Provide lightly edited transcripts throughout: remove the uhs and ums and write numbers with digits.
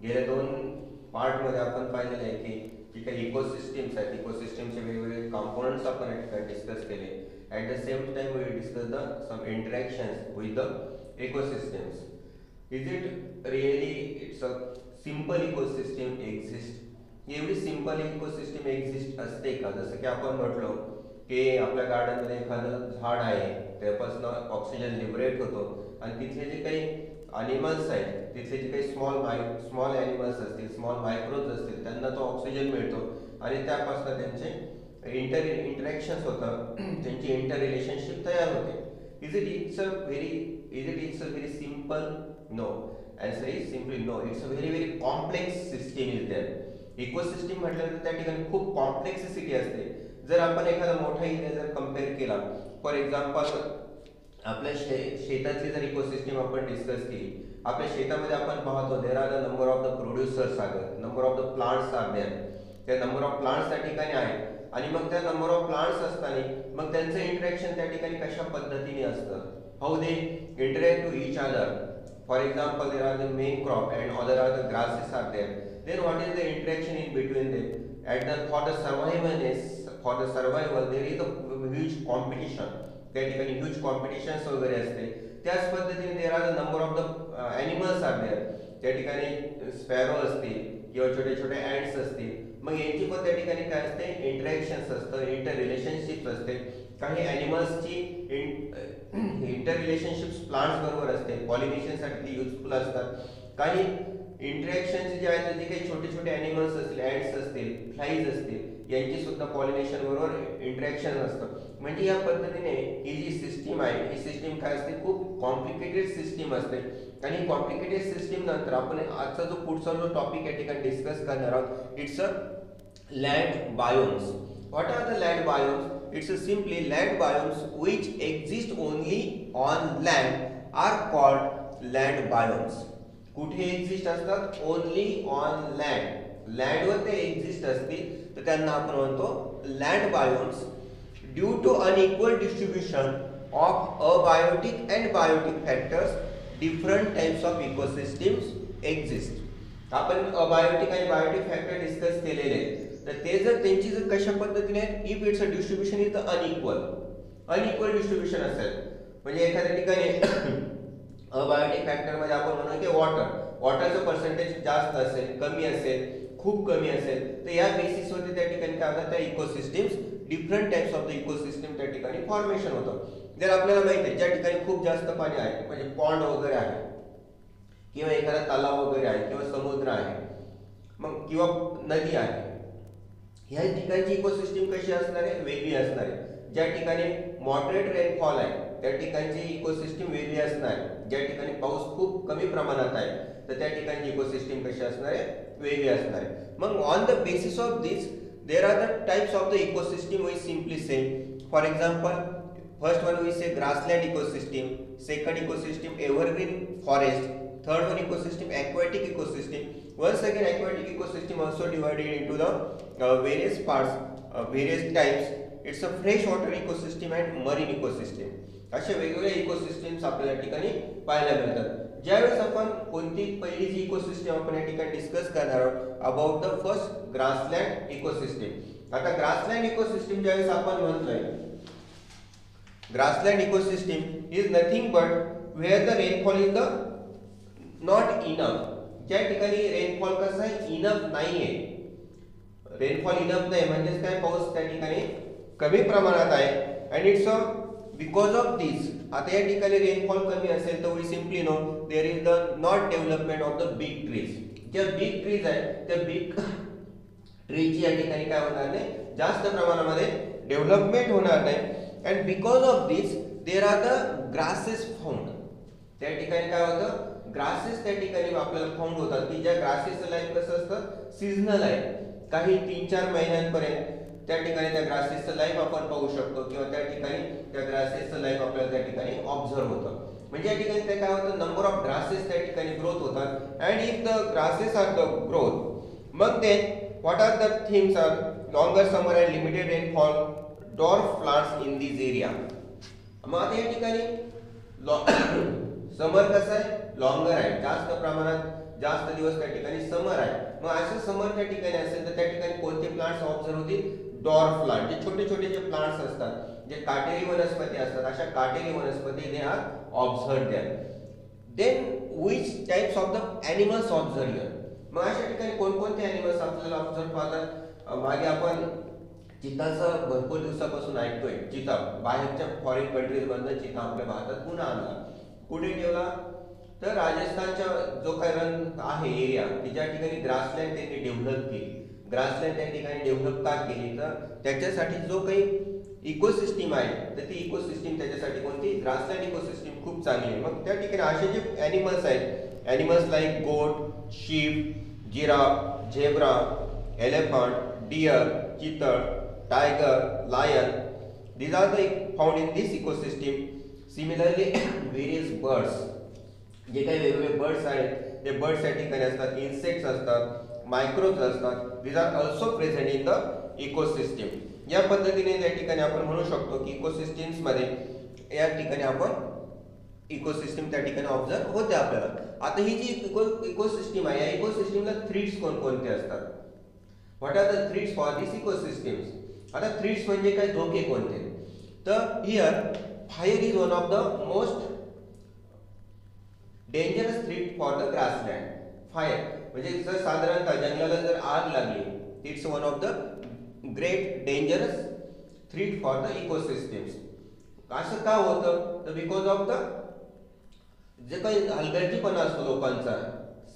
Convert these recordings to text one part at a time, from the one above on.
गेल्या 2 पार्टमध्ये आपण पाहिलेलं आहे की जी काही इकोसिस्टम्स आहेत, इकोसिस्टमचे वेगवेगळे कंपोनेंट्स आपण या ठिकाणी डिस्कस केले. At the same time we discuss the some interactions with the ecosystems. Is it really it's a simple ecosystem exist? एवढी सिंपल इकोसिस्टम एक्झिस्ट असते का? जसं की आपण म्हटलो की आपल्या गार्डनमध्ये एखादं झाड आहे, त्यापासून ऑक्सिजन लिबरेट होतो आणि तिथले जे काही ॲनिमल्स आहेत, तिथले जे काही स्मॉल ॲनिमल्स असतील, स्मॉल मायक्रोज असतील, त्यांना तो ऑक्सिजन मिळतो आणि त्यापासून त्यांचे इंटरॅक्शन्स होतं, त्यांची इंटर रिलेशनशिप तयार होते. Is it a very simple? No. answer is simply no. It's a very complex system is there. Ecosystem म्हटल्यानंतर त्या ठिकाणी खूप कॉम्प्लेक्सिटी असते. जर आपण एखादा मोठा एरिया जर कंपेअर केला, फॉर एक्झाम्पल आपल्या शेताची जर इकोसिस्टम आपण डिस्कस केली, आपल्या शेतामध्ये आपण पाहतो there are the number of the producers are there, number of the plants are there. त्या नंबर ऑफ प्लांट्स त्या ठिकाणी आहेत आणि मग त्या नंबर ऑफ प्लांट्स असताना मग त्यांचं इंटरॅक्शन त्या ठिकाणी कशा पद्धतीने असतं, how they interact to each other. For example, there are the main crop and other are the grasses are there. Then what is the interaction in between them? For the survival there is a huge competition. त्या ठिकाणी huge competitions वगैरे असते. त्याच पद्धतीने there are the number of the animals are there. त्या ठिकाणी sparrow असतील किंवा छोटे छोटे ॲड्स असतील. मग यांची पण त्या ठिकाणी काय असते, इंटरॅक्शन्स असतं, इंटर रिलेशनशिप असते. काही ॲनिमल्सची इंटर रिलेशनशिप्स प्लांट्स बरोबर असते, पॉलिनेशनसाठी ती युजफुल असतात. काही इंटरॅक्शन्स जे आहेत, जे काही छोटे छोटे ॲनिमल्स असतील, ॲड्स असतील, फ्लाईज असतील, यांची सुद्धा पॉलिनेशन बरोबर इंटरॅक्शन असतं. म्हणजे या पद्धतीने ही जी सिस्टीम आहे, ही सिस्टीम काय असते, खूप कॉम्प्लिकेटेड सिस्टीम असते. आणि कॉम्प्लिकेटेड सिस्टीम नंतर आपण आजचा जो पुढचा जो टॉपिक या ठिकाणी डिस्कस करणार आहोत, it's a land biomes. What are the land biomes? It's simply land biomes which exist only on land are called land biomes. कुठे एक्झिस्ट असतात? Only on land. लँडवर ते एक्झिस्ट असतील तर त्यांना आपण म्हणतो land biomes. Due to unequal distribution of abiotic and biotic factors, different types of ecosystems exist. आपण अबायोटिक आणि बायोटिक फॅक्टर डिस्कस केलेले आहेत. तर ते जर त्यांची जर कशा पद्धतीने आहेत, if it's a distribution is the unequal distribution असेल, म्हणजे एखाद्या ठिकाणी अबायोटिक फॅक्टर मध्ये आपण म्हणू की वॉटरचं पर्सेंटेज जास्त असेल, कमी असेल, खूप कमी असेल, तर या बेसिसवरती त्या ठिकाणी काय होतात, त्या ecosystems, different types of the ecosystem त्या ठिकाणी फॉर्मेशन होतं. जर आपल्याला माहिती आहे ज्या ठिकाणी खूप जास्त पाणी आहे, म्हणजे पॉन्ड वगैरे आहे किंवा एखादा तलाव वगैरे आहे किंवा समुद्र आहे, मग किंवा नदी आहे, ह्या ठिकाणची इकोसिस्टम कशी असणार आहे, वेगळी असणार आहे. ज्या ठिकाणी मॉडरेट रेनफॉल आहे त्या ठिकाणची इकोसिस्टम वेगळी असणार आहे. ज्या ठिकाणी पाऊस खूप कमी प्रमाणात आहे तर त्या ठिकाणची इकोसिस्टम कशी असणार आहे, वेगळी असणार आहे. मग on the basis of this there are the types of the ecosystem we simply say. For example, first one we say grassland ecosystem, second ecosystem evergreen forest, third one ecosystem aquatic ecosystem. Once again aquatic ecosystem also divided into the various parts, various types. It's a freshwater ecosystem and marine ecosystem. अशा वेगवेगळ्या ecosystems आपल्याला ठिकाणी पाहायला मिळतात. ज्यावेळेस आपण कोणती पहिली जी इकोसिस्टम आपण या ठिकाणी डिस्कस करणार आहोत, about the first grassland ecosystem. आता ग्रासलँड इकोसिस्टम ज्यावेळेस आपण म्हणतोय, grassland ecosystem is nothing but where the rainfall is the not enough. ज्या ठिकाणी रेनफॉल कसा आहे, इनफ नाहीये, रेनफॉल इनफ नाही म्हणजेच काय, पाऊस त्या ठिकाणी कमी प्रमाणात आहे. And it's because of this. आता या ठिकाणी रेनफॉल कमी असेल तर we simply no there is the not development of the big trees. ज्या बिग ट्रीज आहेत त्या बिग ट्रीची या ठिकाणी काय होणार नाही, जास्त प्रमाणामध्ये डेव्हलपमेंट होणार नाही. And because of this there are the grasses found. त्या ठिकाणी काय होतं, ग्रासेस त्या ठिकाणी आपल्याला फाउंड होतात की ज्या ग्रासेसचं लाईफ कसं असतं, सीझनल आहे. काही 3-4 महिन्यांपर्यंत त्या ठिकाणी त्या ग्रासेसचं लाईफ आपण पाहू शकतो किंवा त्या ठिकाणी त्या ग्रासेसचं लाईफ आपल्याला त्या ठिकाणी ऑब्झर्व होतं. म्हणजे या ठिकाणी ते काय होतं, नंबर ऑफ ग्रासेस त्या ठिकाणी ग्रोथ होतात. And if the grasses are the growth, मग ते what are the things are longer summer and limited rainfall, dwarf plants in this area. मग आता या ठिकाणी समर कसं आहे, लॉंगर आहे, जास्त प्रमाणात जास्त दिवस त्या ठिकाणी समर आहे, मग असं समर त्या ठिकाणी असेल तर त्या ठिकाणी कोणते प्लांट्स ऑब्झर्व होतील? डॉर्फ प्लांट, जे छोटे छोटे जे प्लांट्स असतात, जे काटेरी वनस्पती असतात, अशा काटेरी वनस्पती they are observe there. Then which types of the animals observe here? मग अशा ठिकाणी कोणकोणते ॲनिमल्स आपल्याला ऑब्झर्व होतात? मागे आपण चिताचं भरपूर दिवसापासून ऐकतोय. चिता बाहेरच्या फॉरेन कंट्रीज मधनं चिता आपल्या भारतात पुन्हा आणला. कुठे ठेवला? तर राजस्थानच्या जो काही रन आहे एरिया, की ज्या ठिकाणी ग्रासलँड त्यांनी डेव्हलप केली. ग्रासलँड त्या ठिकाणी डेव्हलप का केली? तर त्याच्यासाठी जो काही इकोसिस्टीम आहे, तर ती इकोसिस्टीम त्याच्यासाठी कोणती? ग्रासलँड इकोसिस्टीम खूप चांगली आहे. मग त्या ठिकाणी असे जे ॲनिमल्स आहेत, animals like goat, sheep, giraffe, zebra, elephant, deer, chital, tiger, lion, these are the found in this ecosystem. Similarly various birds, जे काही वेगवेगळे बर्ड्स आहेत ते बर्ड्स या ठिकाणी असतात, इन्सेक्ट्स असतात, मायक्रोब्स असतात, these are also present in the ecosystem. या पद्धतीने त्या ठिकाणी आपण म्हणू शकतो की इकोसिस्टम्स मध्ये या ठिकाणी आपण इकोसिस्टम त्या ठिकाणी ऑब्झर्व होते आपल्याला. आता ही जी इकोसिस्टम आहे, या इकोसिस्टमला थ्रीड्स कोणकोणते असतात? What are the threats for this ecosystems? आता थ्रीड्स म्हणजे काय, धोके कोणते? तर here fire is one of the most dangerous threat for the grassland. Fire म्हणजे जर साधारणतः जंगलाला जर आग लागली, it's one of the great dangerous threat for the ecosystems. असं का होतं? तर बिकॉज ऑफ द जे काही हलगर्जीपणा असतो लोकांचा,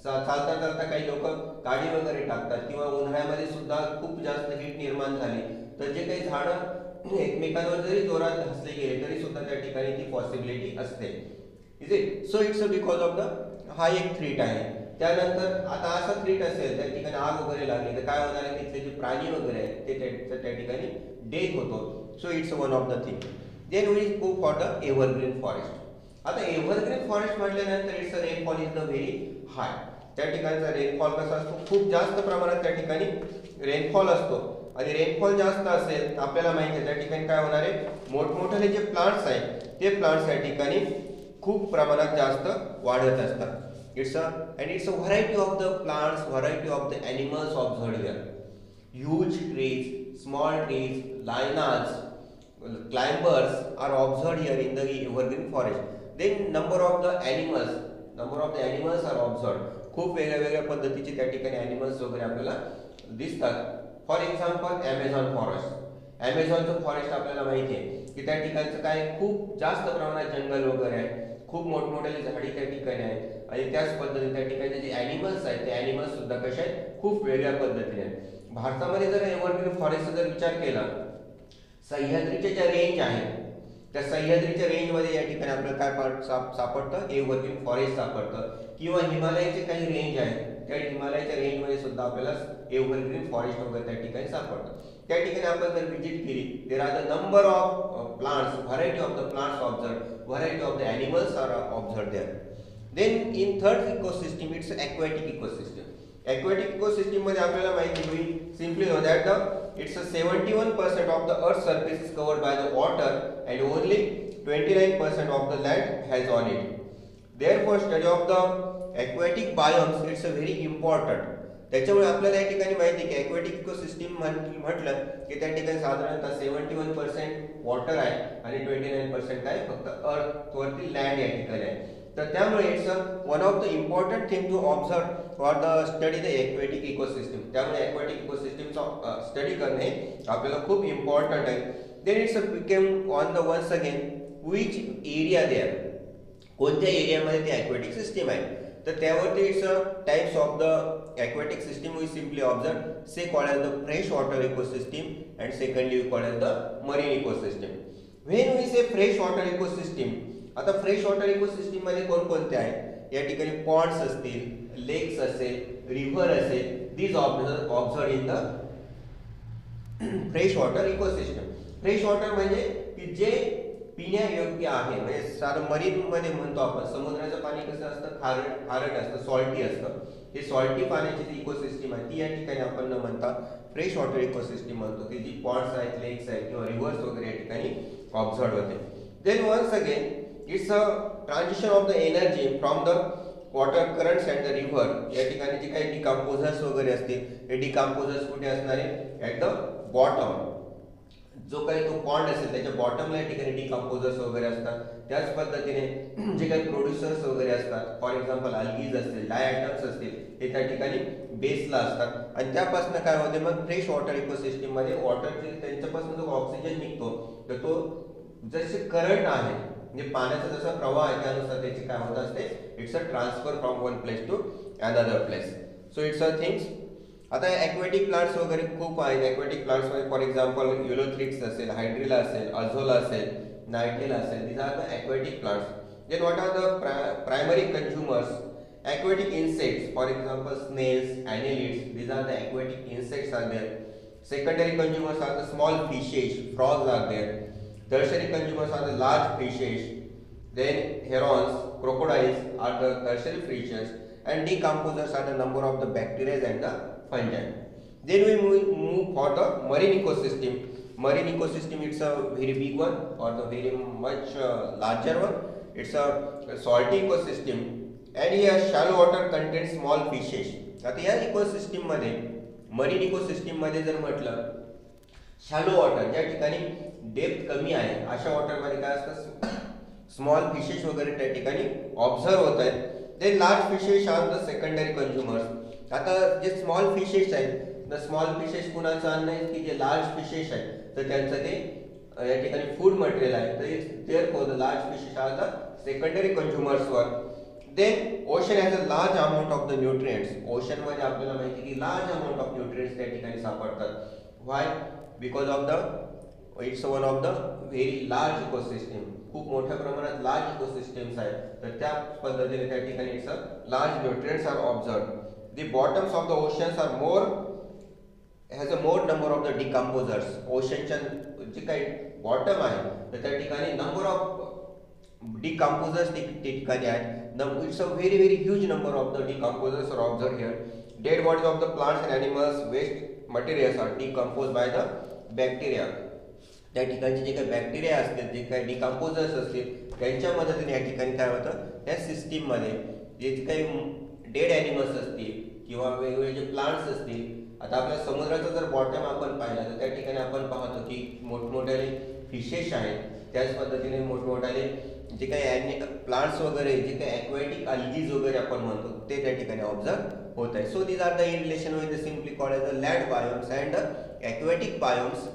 चालता चालता काही लोक काडी वगैरे टाकतात, किंवा उन्हाळ्यामध्ये सुद्धा खूप जास्त हीट निर्माण झाली तर जे काही झाडं एकमेकांवर जरी जोरात घासले गेले तरी सुद्धा त्या ठिकाणी ती पॉसिबिलिटी असते. Is it? So it's because of the हा एक थ्रीट आहे. त्यानंतर आता असा थ्रीट असेल त्या ठिकाणी आग वगैरे लागली तर काय होणार आहे? तिथले जे प्राणी वगैरे आहेत ते त्या ठिकाणी डेथ होतो. So it's one of the thing. Then we go for the evergreen forest. आता एव्हरग्रीन फॉरेस्ट म्हटल्यानंतर it's rainfall is the very high. त्या ठिकाणचा रेनफॉल कसा असतो? खूप जास्त प्रमाणात त्या ठिकाणी रेनफॉल असतो, आणि रेनफॉल जास्त असेल आपल्याला माहिती आहे त्या ठिकाणी काय होणार आहे? मोठमोठे जे प्लांट्स आहेत ते प्लांट्स या ठिकाणी खूप प्रमाणात जास्त वाढत असतात. It's a variety of the plants, variety of the animals observed here. Huge trees, small trees, lianas, climbers are observed here in the evergreen forest. Then number of the animals are observed. खूप वेगळ्या पद्धतीचे त्या ठिकाणी animals वगैरे आपल्याला दिसतात. For example Amazon forest. ॲमेझॉनचं forest आपल्याला माहिती आहे की त्या ठिकाणचं काय खूप जास्त प्रमाणात जंगल वगैरे आहे, खूप मोठमोठे झाडी त्या ठिकाणी आहेत, आणि त्याच पद्धतीने त्या ठिकाणचे जे ॲनिमल्स आहेत ते ॲनिमल्स सुद्धा कशा आहेत? खूप वेगळ्या पद्धतीने आहेत. भारतामध्ये जर एव्हरग्रीन फॉरेस्टचा जर विचार केला, सह्याद्रीच्या ज्या रेंज आहेत त्या सह्याद्रीच्या रेंजमध्ये या ठिकाणी आपल्याला काय सापडतं? एव्हरग्रीन फॉरेस्ट सापडतं. किंवा हिमालयाचे काही रेंज आहेत त्या हिमालयाच्या रेंजमध्ये सुद्धा आपल्याला एव्हरग्रीन फॉरेस्ट वगैरे त्या ठिकाणी सापडतं. त्या ठिकाणी आपण जर व्हिजिट केली, there are the number of plants, variety of the plants observed, variety of the animals are observed there. Then in third ecosystem it's aquatic ecosystem. Aquatic ecosystem मध्ये आपल्याला माहिती होईल simply know that the it's a 71% of the earth's surface is covered by the water and only 29% of the land has on it. Therefore study of the aquatic biomes it's a very important. त्याच्यामुळे आपल्याला या ठिकाणी माहिती की aquatic ecosystem म्हटलं की त्या ठिकाणी साधारणतः 71% वॉटर आहे आणि 29% काय फक्त अर्थ वरती लँड या ठिकाणी आहे. तर त्यामुळे it's one of the important thing to observe for the study the aquatic ecosystem. त्यामुळे ॲक्वॅटिक इकोसिस्टमचा स्टडी करणे आपल्याला खूप इम्पॉर्टंट आहे. Then it's became on the once again which area there, कोणत्या एरियामध्ये ते ॲक्वॅटिक सिस्टीम आहे. तर त्यावरती it's types of the aquatic system we simply observe, say called as the fresh water ecosystem, and secondly we call as the marine ecosystem. When we say fresh water ecosystem, आता fresh water ecosystem मध्ये कोणकोणते आहेत? या ठिकाणी Pond's असतील, लेक्स असेल, river असेल, these observed in the fresh water ecosystem. Fresh water म्हणजे की जे पिण्यायोग्य आहे, म्हणजे सारं मरीन मध्ये म्हणतो आपण समुद्राचं पाणी कसं असतं? खारट असतं, सॉल्टी असतं. हे सॉल्टी पाण्याची जी इकोसिस्टम आहे ती या ठिकाणी आपण न म्हणता फ्रेश वॉटर इकोसिस्टम म्हणतो, की जी पॉन्ड्स आहेत, लेक्स आहेत किंवा रिव्हर्स वगैरे या ठिकाणी ऑब्झर्व होते. Then once again it's a transition of the energy from the water currents and the river, या ठिकाणी जे काही डिकम्पोजर्स वगैरे असतील, हे डिकम्पोजर्स कुठे असणार आहे? At the bottom. जो काही तो पॉन्ड असेल त्याच्या बॉटमला या ठिकाणी डिकम्पोजर्स वगैरे असतात. त्याच पद्धतीने जे काही प्रोड्युसर्स वगैरे असतात, फॉर एक्झाम्पल अल्गीज असतील, डायटम्स असतील, हे त्या ठिकाणी बेसला असतात. आणि त्यापासून काय होते मग फ्रेश वॉटर इकोसिस्टीम मध्ये वॉटर त्यांच्यापासून जो ऑक्सिजन निघतो तर तो जसे करंट आहे म्हणजे पाण्याचा जसा प्रवाह आहे त्यानुसार त्याची काय होत असते, it's a transfer from one place to another place. So it's a things. आता ॲक्वॅटिक प्लांट्स वगैरे खूप आहेत. ॲक्वॅटिक प्लांट्समध्ये फॉर एक्झाम्पल युलोथ्रिक्स असेल, हायड्रिला असेल, अझोला असेल, नायट्रिला असेल, these are the aquatic plants. Then what are the primary consumers? Aquatic insects, for example snails, annelids, these are the aquatic insects are there. Secondary consumers are the small fishes, frogs are there. Tertiary consumers are the large fishes. Then herons, crocodiles are the tertiary fishes, and decomposers are the number of the bacteria and the fungi. Then we move for the marine ecosystem. Marine ecosystem, it's a very big one or the very much larger one. It's a salty ecosystem, and here shallow water contains small fishes. आता या ecosystem मध्ये marine ecosystem मध्ये जर म्हटलं shallow water, ज्या ठिकाणी depth कमी आहे अशा वॉटर मध्ये काय असतं, स्मॉल फिशेस वगैरे त्या ठिकाणी ऑब्झर्व होत आहेत. ते large fishes are the secondary consumers. आता जे स्मॉल फिशेस आहेत, द स्मॉल फिशेस कुणाचं अन्न आहे की जे लार्ज फिशेस आहेत तर त्यांचं ते या ठिकाणी फूड मटेरियल आहे. तर therefore the large fishes are the secondary consumers वर. Then ocean has a large amount of the nutrients. Ocean मध्ये आपल्याला माहिती की लार्ज अमाउंट ऑफ न्यूट्रिएंट्स त्या ठिकाणी सापडतात. Why? Because of the it's one of the very large ecosystem. खूप मोठ्या प्रमाणात लार्ज इकोसिस्टम्स आहेत, तर त्या पद्धतीने त्या ठिकाणी it's a large nutrients are observed. The bottoms of the oceans are has a more number of the decomposers. ओशनच्या जे काही बॉटम आहे तर त्या ठिकाणी नंबर ऑफ डिकम्पोजर्स त्या ठिकाणी आहेत. It's a very very huge number of the decomposers are observe here. Dead bodies of the plants and animals waste materials are decompose by the bacteria. त्या ठिकाणचे जे काही बॅक्टेरिया असतील, जे काही डिकम्पोजर्स असतील, त्यांच्या मदतीने या ठिकाणी काय होतं, त्या सिस्टीममध्ये जे काही डेड ॲनिमल्स असतील किंवा वेगवेगळे जे प्लांट्स असतील. आता आपल्या समुद्राचा जर बॉटम आपण पाहिला तर त्या ठिकाणी आपण पाहतो की मोठमोठ्याले फिशेस आहेत. त्याच पद्धतीने मोठमोठ्याले जे काही प्लांट्स वगैरे, जे काही ॲक्वॅटिक अल्गीज वगैरे आपण म्हणतो ते त्या ठिकाणी ऑब्झर्व होत आहे. So these are the in relation with the simply called as the land biomes and aquatic biomes.